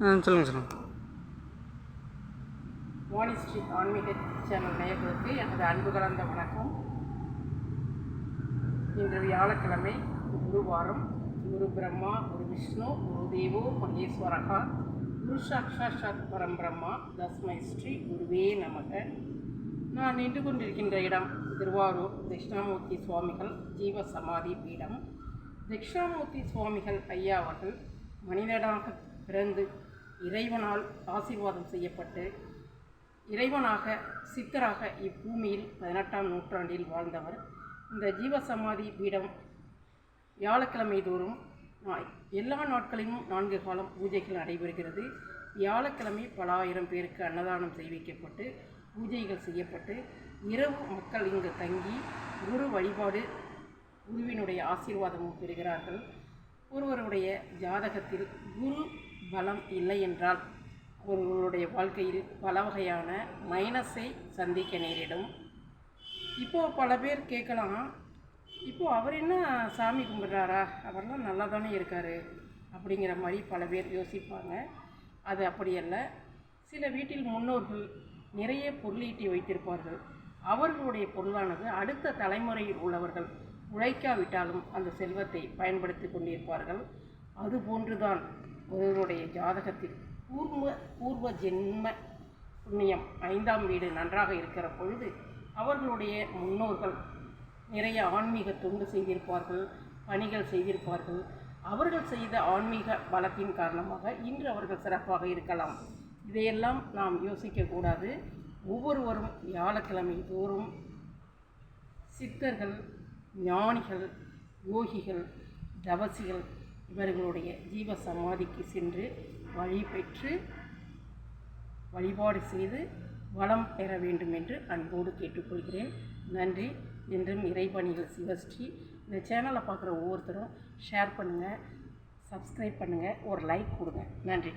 சொல்லுங்கள். வாணி ஸ்ரீ ஆன்மீக சேனல் நேயர்களுக்கு எனது அன்பு கலந்த வணக்கம். இன்று வியாழக்கிழமை, குருவாரம். குரு பிரம்மா, குரு விஷ்ணு, குரு தேவோ மகேஸ்வரகா, குரு சாக்ஷாத் பரம் பிரம்மா, தஸ்மை ஸ்ரீ குருவே நமக. நான் நின்று கொண்டிருக்கின்ற இடம் திருவாரூர் தட்சிணாமூர்த்தி சுவாமிகள் ஜீவ சமாதி பீடம். தட்சிணாமூர்த்தி சுவாமிகள் ஐயா அவர்கள் மனிதனாக பிறந்து இறைவனால் ஆசீர்வாதம் செய்யப்பட்டு இறைவனாக சித்தராக இப்பூமியில் 18ஆம் நூற்றாண்டில் வாழ்ந்தவர். இந்த ஜீவசமாதி பீடம் வியாழக்கிழமை தோறும் எல்லா நாட்களிலும் 4 காலம் பூஜைகள் நடைபெறுகிறது. வியாழக்கிழமை பல ஆயிரம் பேருக்கு அன்னதானம் செய்விக்கப்பட்டு பூஜைகள் செய்யப்பட்டு இரவு மக்கள் இங்கு தங்கி குரு வழிபாடு, குருவினுடைய ஆசீர்வாதமும் பெறுகிறார்கள். ஒருவருடைய ஜாதகத்தில் குரு பலம் இல்லை என்றால் ஒருவருடைய வாழ்க்கையில் பல வகையான மைனஸை சந்திக்க நேரிடும். இப்போது பல பேர் கேட்கலாம், இப்போது அவர் என்ன சாமி கும்பிட்றாரா, அவர்லாம் நல்லா தானே இருக்கார் அப்படிங்கிற மாதிரி பல பேர் யோசிப்பாங்க. அது அப்படியல்ல. சில வீட்டில் முன்னோர்கள் நிறைய பொருளீட்டி வைத்திருப்பார்கள். அவர்களுடைய பொருளானது அடுத்த தலைமுறையில் உள்ளவர்கள் உழைக்காவிட்டாலும் அந்த செல்வத்தை பயன்படுத்தி கொண்டிருப்பார்கள். அதுபோன்றுதான் ஒருவருடைய ஜாதகத்தில் பூர்வ ஜென்ம புண்ணியம் 5ஆம் வீடு நன்றாக இருக்கிற பொழுது அவர்களுடைய முன்னோர்கள் நிறைய ஆன்மீக தொண்டு செய்திருப்பார்கள், பணிகள் செய்திருப்பார்கள். அவர்கள் செய்த ஆன்மீக பலத்தின் காரணமாக இன்று அவர்கள் சிறப்பாக இருக்கலாம். இதையெல்லாம் நாம் யோசிக்கக்கூடாது. ஒவ்வொருவரும் வியாழக்கிழமை தோறும் சித்தர்கள், ஞானிகள், யோகிகள், தவசிகள் இவர்களுடைய ஜீவ சமாதிக்கு சென்று வழிபெற்று வழிபாடு செய்து வளம் பெற வேண்டும் என்று அன்போடு கேட்டுக்கொள்கிறேன். நன்றி. என்றும் இறைபணிகள் சிவஸ்ரீ. இந்த சேனலை பார்க்குற ஒவ்வொருத்தரும் ஷேர் பண்ணுங்கள், சப்ஸ்கிரைப் பண்ணுங்கள், ஒரு லைக் கொடுங்க. நன்றி.